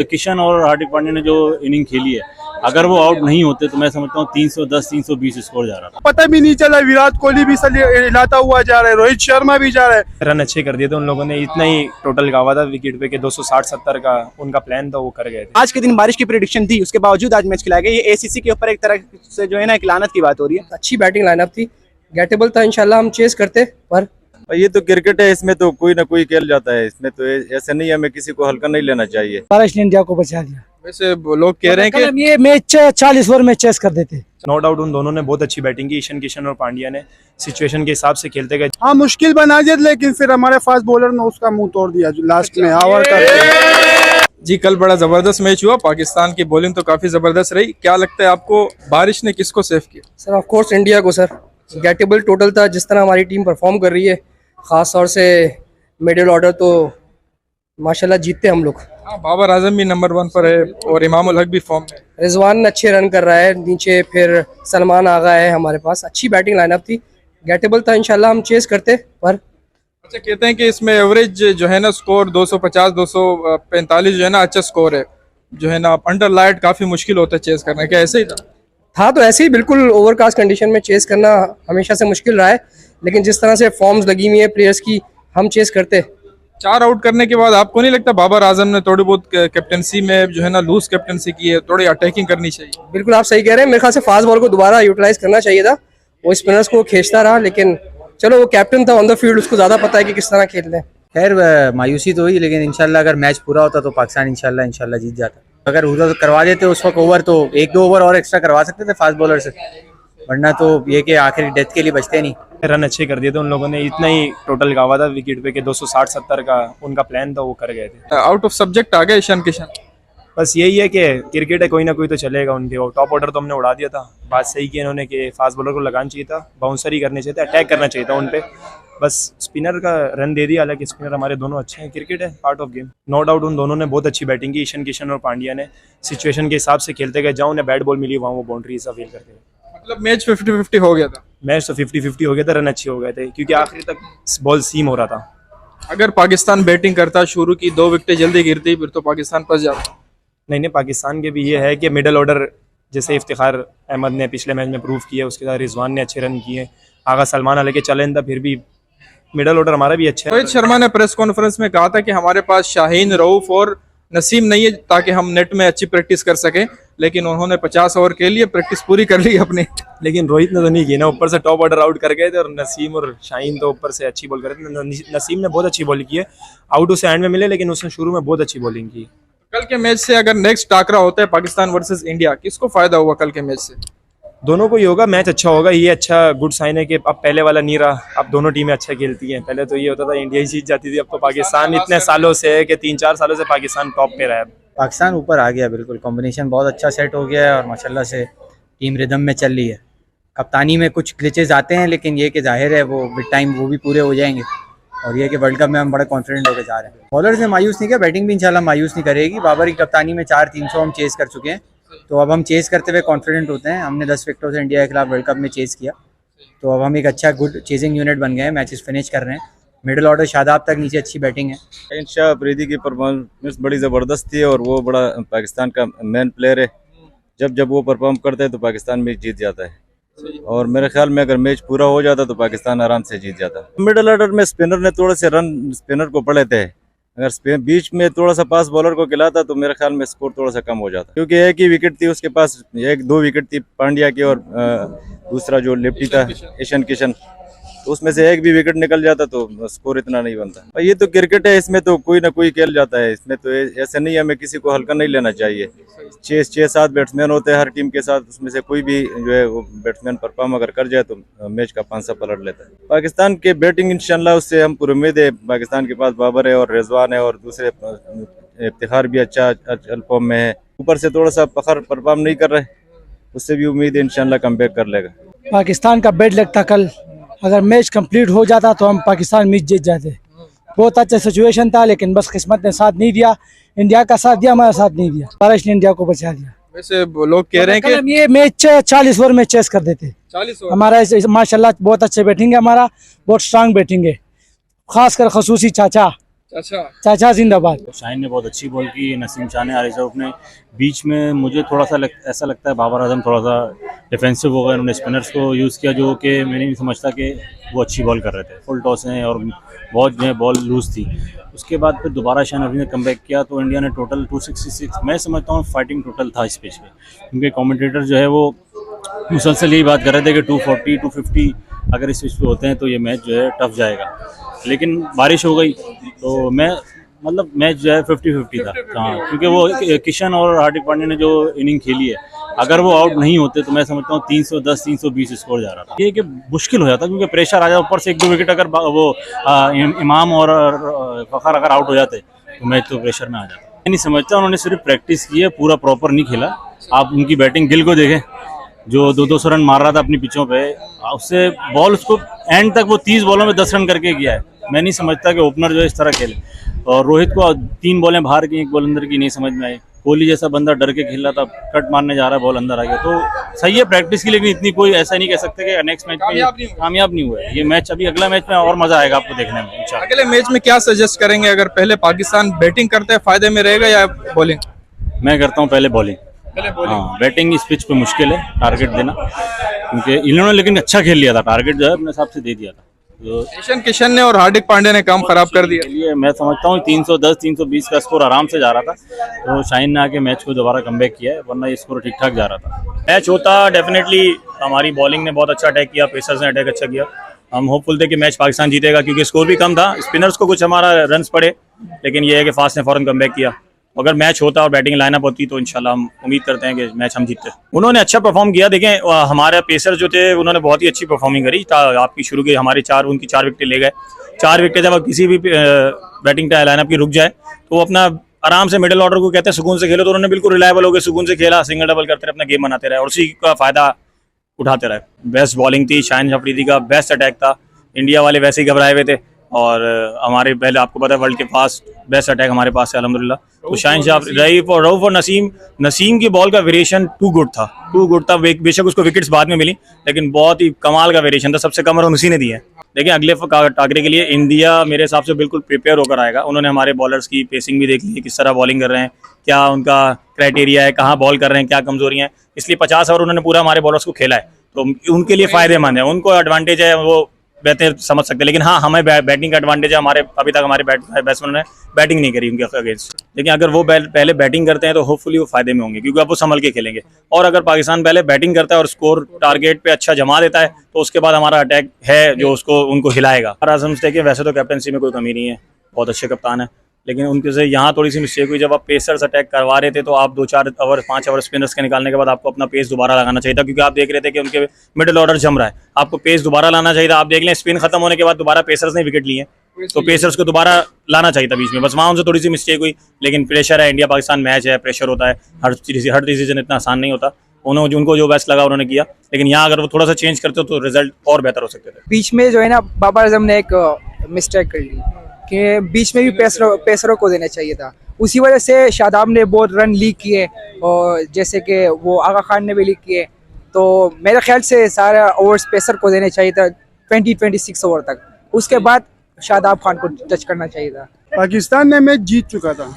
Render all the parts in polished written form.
तो किशन और हार्दिक पांड्या ने जो इनिंग खेली है, अगर वो आउट नहीं होते तो मैं समझता हूँ 310 320 स्कोर जा रहा था। पता भी नहीं चला, विराट कोहली भी हिलाता हुआ जा रहा है, रोहित शर्मा भी जा रहा है। रन अच्छे कर दिए थे उन लोगों ने, इतना ही टोटल गावा था विकेट पे कि 260-70 का उनका प्लान था, वो कर गए थे। आज के दिन बारिश की प्रेडिक्शन थी, उसके बावजूद आज मैच खिलाया गया। ये एसीसी के ऊपर एक तरह से जो है ना एक लानत की बात हो रही है। अच्छी बैटिंग लाइनअप थी, गेटेबल था, इंशाल्लाह हम चेस करते, पर ये तो क्रिकेट है, इसमें तो कोई ना कोई खेल जाता है, इसमें तो ऐसे नहीं है, हमें किसी को हल्का नहीं लेना चाहिए। बारिश ने इंडिया को बचा दिया। वैसे लोग कह रहे हैं कि ये मैच 40 ओवर में चेस कर देते। नो डाउट उन दोनों ने बहुत अच्छी बैटिंग की, ईशान किशन और पांड्या ने सिचुएशन के हिसाब से खेलते गए। हाँ मुश्किल बना दिया, लेकिन फिर हमारे फास्ट बॉलर ने उसका मुंह तोड़ दिया जो लास्ट में ओवर करके। जी कल बड़ा जबरदस्त मैच हुआ, पाकिस्तान की बॉलिंग तो काफी जबरदस्त रही। क्या लगता है आपको, बारिश ने किसको सेव किया? सर ऑफ कोर्स इंडिया को सर। गेटेबल टोटल था, जिस तरह हमारी टीम परफॉर्म कर रही है, खास तौर से मिडिल ऑर्डर, तो माशाल्लाह जीतते हम लोग। हाँ, बाबर आजम भी नंबर 1 पर है और इमाम उल हक भी फॉर्म में। रिजवान अच्छे रन कर रहा है नीचे, फिर सलमान आगा है हमारे पास। अच्छी बैटिंग लाइनअप थी, गेटेबल था, इंशाल्लाह हम चेस करते। पर अच्छा, कहते हैं कि इसमें एवरेज जो है ना स्कोर 250 245 जो है ना अच्छा स्कोर है, जो है ना अंडर लाइट काफी मुश्किल होता है चेस करना। क्या ऐसे ही था? तो ऐसे ही बिल्कुल ओवरकास्ट कंडीशन में चेस करना हमेशा से मुश्किल रहा है, लेकिन जिस तरह से फॉर्म्स लगी हुई है प्लेयर्स की, हम चेस करते। 4 आउट करने के बाद आपको नहीं लगता बाबर आजम ने थोड़ी बहुत कैप्टनसी में जो है ना लूज कैप्टनसी की है, थोड़ी अटैकिंग करनी चाहिए? बिल्कुल आप सही कह रहे हैं, मेरे ख्याल से फास्ट बॉल को दोबारा यूटिलाइज करना चाहिए था। वो स्पिनर्स को खींचता रहा, लेकिन चलो वो कैप्टन था ऑन द फील्ड, उसको ज्यादा पता है कि किस तरह खेलते हैं। खैर मायूसी तो हुई, लेकिन इंशाल्लाह अगर मैच पूरा होता तो पाकिस्तान इंशाल्लाह जीत जाता। अगर उधर करवा देते उस वक्त ओवर, तो 1-2 ओवर और एक्स्ट्रा करवा सकते थे फास्ट बॉलर से, वरना तो ये कि आखिरी डेथ के लिए बचते नहीं। रन अच्छे कर दिए थे उन लोगों ने, इतना ही टोटल गावा था विकेट पे कि 260-70 का उनका प्लान था, वो कर गए थे। आउट ऑफ सब्जेक्ट आ गए ईशान किशन। बस यही है कि क्रिकेट है, कोई ना कोई तो चलेगा उनके। वो टॉप ऑर्डर तो हमने उड़ा दिया था, बात सही की इन्होंने कि फास्ट बॉलर को लगाना चाहिए था, बाउंसर ही करने चाहिए थे, अटैक करना चाहिए था उन पे। बस स्पिनर का रन दे दिया, हालांकि स्पिनर हमारे दोनों अच्छे हैं, क्रिकेट है part of game. No doubt उन दोनों ने बहुत अच्छी बैटिंग की, ईशान किशन और पांड्या ने सिचुएशन के हिसाब से खेलते गए, जहाँ उन्हें बैट बॉल मिली वहाँ वो बाउंड्रीज अवेल करते गए। मतलब मैच 50-50 हो गया था। मैच तो 50-50 हो गया था, रन अच्छे हो गए थे, क्योंकि आखिरी तक बॉल सीम हो रहा था। अगर पाकिस्तान बैटिंग करता, शुरू की 2 विकेटें जल्दी गिरती, फिर तो पाकिस्तान फंस जाता। नहीं, पाकिस्तान के भी ये है कि मिडल ऑर्डर, जैसे इफ्तिखार अहमद ने पिछले मैच में प्रूव किया, उसके साथ रिजवान ने अच्छे रन किए, आगा सलमान हालांकि चैलेंज था, फिर भी मिडल ऑर्डर हमारा भी अच्छा है। रोहित शर्मा ने प्रेस कॉन्फ्रेंस में कहा था कि हमारे पास शाहीन, रऊफ और नसीम नहीं है ताकि हम नेट में अच्छी प्रैक्टिस कर सकें, लेकिन उन्होंने 50 ओवर के लिए प्रैक्टिस पूरी कर ली अपनी। लेकिन रोहित ने तो नहीं की ना, ऊपर से टॉप ऑर्डर आउट कर गए थे, और नसीम और शाहीन तो ऊपर से अच्छी बॉल कर रहे थे। नसीम ने बहुत अच्छी बॉलिंग की है, आउट उसे एंड में मिले, लेकिन उसने शुरू में बहुत अच्छी बॉलिंग की। कल के मैच से अगर नेक्स्ट टाकरा होता है पाकिस्तान वर्सेस इंडिया, किसको फायदा हुआ कल के मैच से? दोनों को ही होगा, मैच अच्छा होगा। ये अच्छा गुड साइन है कि अब पहले वाला नहीं रहा, अब दोनों टीमें अच्छा खेलती हैं। पहले तो ये होता था इंडिया ही जीत जाती थी, अब तो पाकिस्तान इतने सालों से है कि 3-4 सालों से पाकिस्तान टॉप पे रहा है। पाकिस्तान ऊपर आ गया, बिल्कुल कॉम्बिनेशन बहुत अच्छा सेट हो गया है और माशाल्लाह से टीम रिदम में चल रही है। कप्तानी में कुछ ग्लिचेस आते हैं, लेकिन ये कि जाहिर है वो विद टाइम वो भी पूरे हो जाएंगे, और ये कि वर्ल्ड कप में हम बड़ा कॉन्फिडेंट होकर जा रहे हैं। बॉलर से मायूस नहीं किया, बैटिंग भी इंशाल्लाह मायूस नहीं करेगी। बाबर की कप्तानी में 4-300 हम चेस कर चुके हैं, तो अब हम चेस करते हुए कॉन्फिडेंट होते हैं। हमने 10 विकेटों से इंडिया के खिलाफ वर्ल्ड कप में चेस किया, तो अब हम एक अच्छा गुड चेजिंग यूनिट बन गए हैं, मैचेस फिनिश कर रहे हैं। मिडिल ऑर्डर शादाब तक नीचे अच्छी बैटिंग है। शाह अफरीदी की परफॉर्मेंस बड़ी ज़बरदस्त थी, और वो बड़ा पाकिस्तान का मेन प्लेयर है। जब जब वो परफॉर्म करते हैं तो पाकिस्तान मैच जीत जाता है, और मेरे ख्याल में अगर मैच पूरा हो जाता तो पाकिस्तान आराम से जीत जाता। मिडिल ऑर्डर में स्पिनर ने थोड़े से रन स्पिनर को पड़े थे, अगर बीच में थोड़ा सा पास बॉलर को खिलाता तो मेरे ख्याल में स्कोर थोड़ा सा कम हो जाता, क्योंकि एक ही विकेट थी उसके पास, 1-2 विकेट थी पांड्या की, और दूसरा जो लेफ्टी था ईशान किशन, तो उसमें से एक भी विकेट निकल जाता तो स्कोर इतना नहीं बनता। ये तो क्रिकेट है, इसमें तो कोई ना कोई खेल जाता है, इसमें तो ऐसे नहीं है, हमें किसी को हल्का नहीं लेना चाहिए। 6-7 बैट्समैन होते हैं हर टीम के साथ, उसमें से कोई भी जो है वो बैट्समैन परफॉर्म अगर कर जाए तो मैच का पांसा पलट लेता है। पाकिस्तान के बैटिंग इंशाल्लाह उससे हम पूरी उम्मीद है। पाकिस्तान के पास बाबर है और रिजवान है, और दूसरे इफ्तिखार भी अच्छा फॉर्म में है। ऊपर से थोड़ा सा फखर परफॉर्म नहीं कर रहे, उससे भी उम्मीद है इंशाल्लाह कमबैक कर लेगा। पाकिस्तान का बैड लक था कल, अगर मैच कंप्लीट हो जाता तो हम पाकिस्तान मैच जीत जाते। बहुत अच्छा सिचुएशन था, लेकिन बस किस्मत ने साथ नहीं दिया। इंडिया का साथ दिया, हमारा साथ नहीं दिया। बारिश ने इंडिया को बचा दिया। वैसे लोग कह रहे हैं कि ये मैच 40 ओवर में चेस कर देते। 40 ओवर हमारा माशाल्लाह बहुत अच्छे बैटिंग है, हमारा बहुत स्ट्रांग बैटिंग है, खासकर खसूसी चाचा अच्छा, चाचा जिंदाबाद। शाहीन ने बहुत अच्छी बॉल की, नसीम शाह ने, आरिफ रऊफ ने। बीच में मुझे थोड़ा सा ऐसा लगता है बाबर आजम थोड़ा सा डिफेंसिव हो गए, उन्होंने स्पिनर्स को यूज़ किया जो कि मैंने नहीं समझता कि वो अच्छी बॉल कर रहे थे। फुल टॉस हैं और बहुत जो है बॉल लूज थी। उसके बाद फिर दोबारा शाहीन अफरीदी ने कमबैक किया तो इंडिया ने टोटल 266, मैं समझता हूँ फाइटिंग टोटल था इस पिच पे, क्योंकि कमेंटेटर जो है वो मुसलसल यही बात कर रहे थे कि 240 250 अगर इस पिच पे होते हैं तो ये मैच जो है टफ जाएगा। लेकिन बारिश हो गई तो मैच जो है 50-50 था। हाँ, क्योंकि वो किशन और हार्दिक पांड्या ने जो इनिंग खेली है, अगर वो आउट नहीं होते तो मैं समझता हूँ 310 320 स्कोर जा रहा था। ये कि मुश्किल हो जाता क्योंकि प्रेशर आ जाता ऊपर से, 1-2 विकेट अगर वो इमाम और फखर अगर आउट हो जाते तो मैच तो प्रेशर में आ जाता। मैं नहीं समझता, उन्होंने सिर्फ प्रैक्टिस की है, पूरा प्रॉपर नहीं खेला। आप उनकी बैटिंग गिल को देखें जो 200 रन मार रहा था अपनी पिचों पे, उससे बॉल उसको एंड तक वो 30 बॉलों में 10 रन करके गया है। मैं नहीं समझता कि ओपनर जो है इस तरह खेले। और रोहित को 3 बॉलें बाहर की, 1 बॉल अंदर की, नहीं समझ में आई। कोहली जैसा बंदा डर के खेल रहा था, कट मारने जा रहा है, बॉल अंदर आ गया। तो सही है प्रैक्टिस की, लेकिन इतनी कोई ऐसा नहीं कह सकते कि नेक्स्ट मैच में कामयाब नहीं हुआ है। ये मैच अभी अगला मैच में और मजा आएगा आपको देखने में इंशाल्लाह। अगले मैच में क्या सजेस्ट करेंगे? अगर पहले पाकिस्तान बैटिंग करते हैं फायदे में रहेगा या बॉलिंग? मैं करता हूँ पहले बॉलिंग। हाँ, बैटिंग इस पिच पे मुश्किल है टारगेट देना, क्योंकि इन्होंने लेकिन अच्छा खेल लिया था, टारगेट जो है अपने हिसाब से दे दिया था। तो ईशान किशन ने और हार्दिक पांड्या ने काम खराब कर दिया। लिए मैं समझता हूँ 310 320 का स्कोर आराम से जा रहा था, तो शाहीन ने आके मैच को दोबारा कमबैक किया है, वरना ये स्कोर ठीक ठाक जा रहा था। मैच होता डेफिनेटली हमारी बॉलिंग ने बहुत अच्छा अटैक किया, पेसर्स ने अटैक अच्छा किया। हम होपफुल थे कि मैच पाकिस्तान जीतेगा क्योंकि स्कोर भी कम था, स्पिनर्स को कुछ हमारा रन्स पड़े, लेकिन ये है कि फास्ट ने फौरन कमबैक किया। अगर मैच होता और बैटिंग लाइनअप होती तो इंशाल्लाह हम उम्मीद करते हैं कि मैच हम जीतते। उन्होंने अच्छा परफॉर्म किया। देखें हमारे पेसर जो थे उन्होंने बहुत ही अच्छी परफॉर्मिंग करी। आपकी शुरू के हमारे उनकी 4 विकेटें ले गए। 4 विकेटें जब किसी भी बैटिंग लाइनअप की रुक जाए तो वो अपना आराम से मिडिल ऑर्डर को कहते हैं सुकून से खेलो, तो उन्होंने बिल्कुल रिलायबल होकर सुकून से खेला, सिंगल डबल करते रहे, अपना गेम बनाते रहे और उसी का फायदा उठाते रहे। बेस्ट बॉलिंग थी, शाहीन अफरीदी का बेस्ट अटैक था। इंडिया वाले वैसे ही घबराए हुए थे और हमारे पहले आपको पता है वर्ल्ड के पास बेस्ट अटैक हमारे पास है अल्हम्दुलिल्लाह। तो शाहीन शाह, रऊफ और नसीम की बॉल का वेरिएशन टू गुड था। बेशक उसको विकेट्स बाद में मिली, लेकिन बहुत ही कमाल का वेरिएशन था, सबसे कम रन उसी ने दिए। देखिए अगले टाकरे के लिए इंडिया मेरे हिसाब से बिल्कुल प्रिपेयर होकर आएगा। उन्होंने हमारे बॉलर्स की पेसिंग भी देख ली है, किस तरह बॉलिंग कर रहे हैं, क्या उनका क्राइटेरिया है, कहाँ बॉल कर रहे हैं, क्या कमजोरियाँ हैं। इसलिए 50 ओवर उन्होंने पूरा हमारे बॉलर्स को खेला है, तो उनके लिए फायदेमंद है, उनको एडवांटेज है, वो बेहतर समझ सकते हैं। लेकिन हाँ, हमें बैटिंग का एडवांटेज है। हमारे अभी तक हमारे बैट्समैन ने बैटिंग नहीं करी उनके अगेंस्ट, लेकिन अगर वो पहले बैटिंग करते हैं तो होपफुली वो फायदे में होंगे, क्योंकि अब वो संभल के खेलेंगे। और अगर पाकिस्तान पहले बैटिंग करता है और स्कोर टारगेट पे अच्छा जमा देता है तो उसके बाद हमारा अटैक है जो उनको हिलाएगा। और समझते कि वैसे तो कैप्टनसी में कोई कमी नहीं है, बहुत अच्छे कप्तान है, लेकिन उनके से यहाँ थोड़ी सी मिस्टेक हुई। जब आप पेसर्स अटैक करवा रहे थे तो आप 2-4 ओवर 5 ओवर स्पिनर्स के निकालने के बाद आपको अपना पेस दोबारा लगाना चाहिए था, क्योंकि आप देख रहे थे कि उनके मिडिल ऑर्डर जम रहा है, आपको पेस दोबारा लाना चाहिए था। आप देख लें स्पिन खत्म होने के बाद दोबारा पेसर्स ने विकेट लिए, तो पेसर्स को दोबारा लाना चाहिए था बीच में, बस वहाँ उनसे थोड़ी सी मिस्टेक हुई। लेकिन प्रेशर है, इंडिया पाकिस्तान मैच है, प्रेशर होता है, हर डिसीजन इतना आसान नहीं होता। उनको जो बेस्ट लगा उन्होंने किया, लेकिन यहाँ अगर वो थोड़ा सा चेंज करते तो रिजल्ट और बेहतर हो सकते थे। बीच में जो है ना बाबर आजम ने एक मिस्टेक कर ली कि बीच में भी पेसरों को देना चाहिए था, उसी वजह से शादाब ने बहुत रन लीक किए और जैसे कि वो आगा खान ने भी लीक किए। तो मेरे ख्याल से सारा ओवर्स पेसर को देने चाहिए था 20-26 ओवर तक, उसके बाद शादाब खान को टच करना चाहिए था। पाकिस्तान ने मैच जीत चुका था।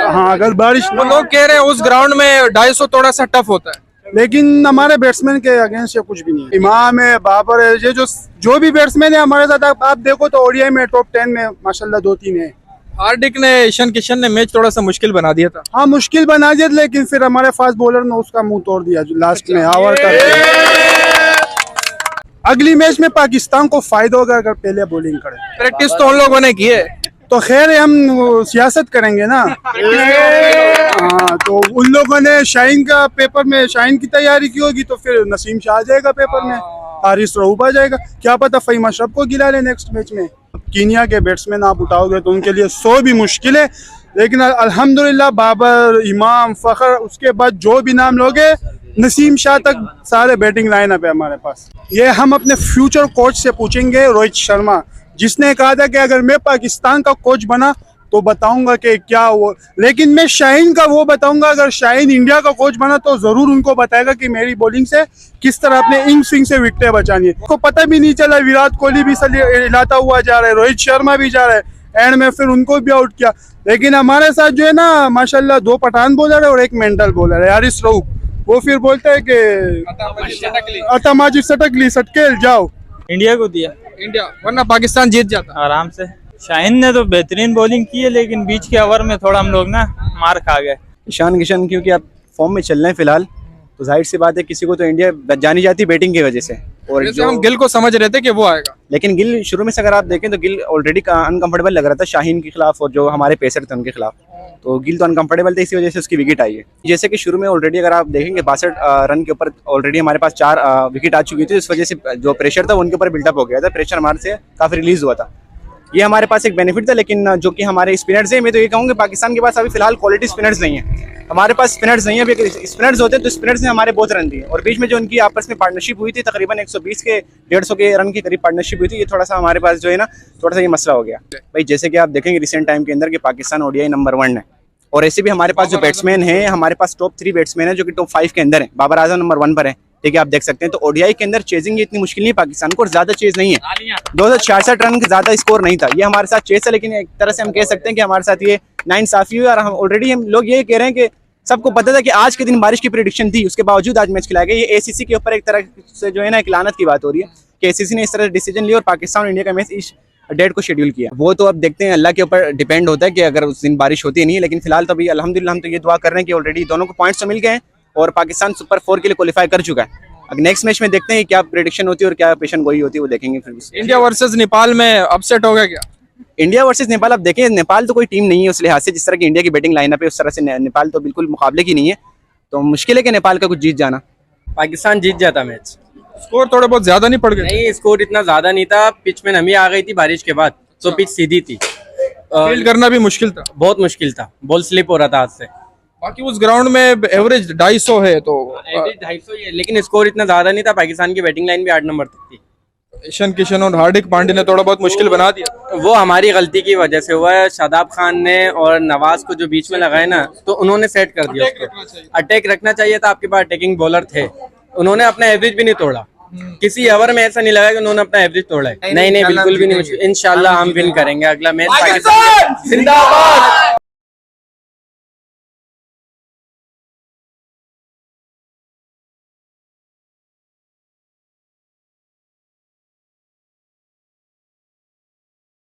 हाँ, अगर बारिश वो लोग कह रहे हैं उस ग्राउंड में 250 थोड़ा सा टफ होता है, लेकिन हमारे बैट्समैन के अगेंस्ट ये कुछ भी नहीं है। इमाम है, बाबर है, ये जो भी बैट्समैन है हमारे साथ, आप देखो तो ओडीआई में टॉप 10 में माशाल्लाह 2-3 है। हार्दिक ने, ईशान किशन ने मैच थोड़ा सा मुश्किल बना दिया था। हाँ, मुश्किल बना दिया, लेकिन फिर हमारे फास्ट बॉलर ने उसका मुंह तोड़ दिया लास्ट में आवर करके। अगली मैच में पाकिस्तान को फायदा होगा अगर पहले बॉलिंग करे। प्रैक्टिस तो उन लोगों ने की है, तो खैर हम सियासत करेंगे ना। हाँ, तो उन लोगों ने शाहीन का पेपर में शाहीन की तैयारी की होगी, तो फिर नसीम शाह आ जाएगा पेपर में, हारिस रऊफ आ जाएगा, क्या पता फ़हीम अशरफ को गिरा ले नेक्स्ट मैच में। कीनिया के बैट्समैन आप उठाओगे तो उनके लिए 100 भी मुश्किल है, लेकिन अल्हम्दुलिल्लाह बाबर, इमाम, फ़खर, उसके बाद जो भी नाम लोगे, नसीम शाह तक सारे बैटिंग लाइनअप है हमारे पास। ये हम अपने फ्यूचर कोच से पूछेंगे, रोहित शर्मा, जिसने कहा था कि अगर मैं पाकिस्तान का कोच बना तो बताऊंगा कि क्या वो, लेकिन मैं शाहीन का वो बताऊंगा, अगर शाहीन इंडिया का कोच बना तो जरूर उनको बताएगा कि मेरी बॉलिंग से किस तरह अपने इन स्विंग से विकेटें बचानी है। को पता भी नहीं चला, विराट कोहली भी हिलाता हुआ जा रहा है, रोहित शर्मा भी जा रहा है, एंड में फिर उनको भी आउट किया। लेकिन हमारे साथ जो है ना माशाल्लाह 2 पठान बॉलर है और 1 मेंटल बॉलर है हारिस रऊफ। वो फिर बोलते है कि अतामाजी सटकली सटकेल जाओ। इंडिया को दिया, इंडिया, वरना पाकिस्तान जीत जाता। आराम से। शाहीन ने तो बेहतरीन बॉलिंग की है, लेकिन बीच के ओवर में थोड़ा हम लोग ना मार खा गए। ईशान किशन क्योंकि आप फॉर्म में चल रहे हैं फिलहाल, तो जाहिर सी बात है किसी को तो इंडिया जानी जाती बैटिंग की वजह से। और जैसे हम गिल को समझ रहे थे कि वो आएगा, लेकिन गिल शुरू में से अगर आप देखें तो गिल ऑलरेडी अनकंफर्टेबल लग रहा था शाहीन के खिलाफ और जो हमारे पेसर थे उनके खिलाफ, तो गिल तो अनकंफर्टेबल थे, इसी वजह से उसकी विकेट आई है। जैसे कि शुरू में ऑलरेडी अगर आप देखेंगे 62 रन के ऊपर ऑलरेडी हमारे पास 4 विकेट आ चुकी थी, इस वजह से जो प्रेशर था उनके ऊपर बिल्डअप हो गया था, प्रेशर हमारे से काफ़ी रिलीज हुआ था। ये हमारे पास एक बेनिफिट था। लेकिन जो कि हमारे स्पिनर्स हैं, मैं तो ये कहूँगा पाकिस्तान के पास अभी फिलहाल क्वालिटी स्पिनर्स नहीं है, हमारे पास स्पिनर्स नहीं है। अभी स्पिनर्स होते तो स्पिनर्स ने हमारे बहुत रन दिए, और बीच में जो उनकी आपस में पार्टनरशिप हुई थी तकरीबन 120 के 150 के रन के करीब पार्टनरशिप हुई थी, ये थोड़ा सा हमारे पास जो है ना थोड़ा सा ये मसला हो गया भाई। जैसे कि आप देखेंगे रिसेंट टाइम के अंदर कि पाकिस्तान ओडीआई नंबर 1 है, और ऐसे भी हमारे पास जो बैट्समैन है, हमारे पास टॉप 3 बैट्समैन है जो कि टॉप 5 के अंदर है। बाबर आजम नंबर 1 पर है, ठीक है, आप देख सकते हैं। तो ओडीआई के अंदर चेजिंग ये इतनी मुश्किल नहीं पाकिस्तान को, और ज्यादा चेज नहीं है, 266 रन का ज्यादा स्कोर नहीं था, ये हमारे साथ चेज था। लेकिन एक तरह से हम कह सकते हैं कि हमारे साथ ये नाइंसाफी हुई, और हम ऑलरेडी हम लोग ये कह रहे हैं कि सबको पता था कि आज के दिन बारिश की प्रेडिक्शन थी, उसके बावजूद आज मैच खिलाया गया। ये एसीसी के ऊपर एक तरह से जो है ना एक लानत की बात हो रही है कि एसीसी ने इस तरह डिसीजन लिया और पाकिस्तान और इंडिया का मैच इस डेट को शेड्यूल किया। वो तो अब देखते हैं, अल्लाह के ऊपर डिपेंड होता है कि अगर उस दिन बारिश होती नहीं है। लेकिन फिलहाल तो अभी अल्हम्दुलिल्लाह हम तो ये दुआ कर रहे हैं कि ऑलरेडी दोनों को पॉइंट्स तो मिल गए हैं और पाकिस्तान सुपर 4 के लिए क्वालिफाई कर चुका है। अब नेक्स्ट मैच में देखते हैं क्या प्रेडिक्शन होती है और क्या पेशन गोई होती है, वो देखेंगे फिर। इंडिया वर्सेस नेपाल में अपसेट हो गया क्या? इंडिया वर्सेस नेपाल, अब देखें नेपाल तो कोई टीम नहीं है उस लिहाज से, जिस तरह की इंडिया की बैटिंग लाइनअप है उस तरह से नेपाल तो बिल्कुल मुकाबले की नहीं है, तो मुश्किल है कि नेपाल का कुछ जीत जाना। पाकिस्तान जीत जाता मैच। स्कोर थोड़े बहुत ज्यादा नहीं पड़ गए? नहीं, स्कोर इतना ज्यादा नहीं था, पिच में नमी आ गई थी बारिश के बाद, तो पिच सीधी थी, फील्ड करना भी मुश्किल था, बहुत मुश्किल था, बॉल स्लिप हो रहा था हाथ से। बाकी उस ग्राउंड में एवरेज 250 है, तो एवरेज 250 ही है, लेकिन स्कोर इतना ज्यादा नहीं था। पाकिस्तान की बैटिंग लाइन भी 8 नंबर तक थी। ईशान किशन और हार्दिक पांड्या ने थोड़ा बहुत मुश्किल बना दिया। वो हमारी गलती की वजह से हुआ है। शादाब खान ने और नवाज को जो बीच में लगाए ना, तो उन्होंने सेट कर दिया उसको। अटैक रखना चाहिए था, आपके पास अटैकिंग बॉलर थे, उन्होंने अपना एवरेज भी नहीं तोड़ा। किसी ओवर में ऐसा नहीं लगा कि उन्होंने अपना एवरेज तोड़ा है। नहीं, बिल्कुल भी नहीं। इंशाल्लाह हम विन करेंगे अगला मैच। पाकिस्तान जिंदाबाद।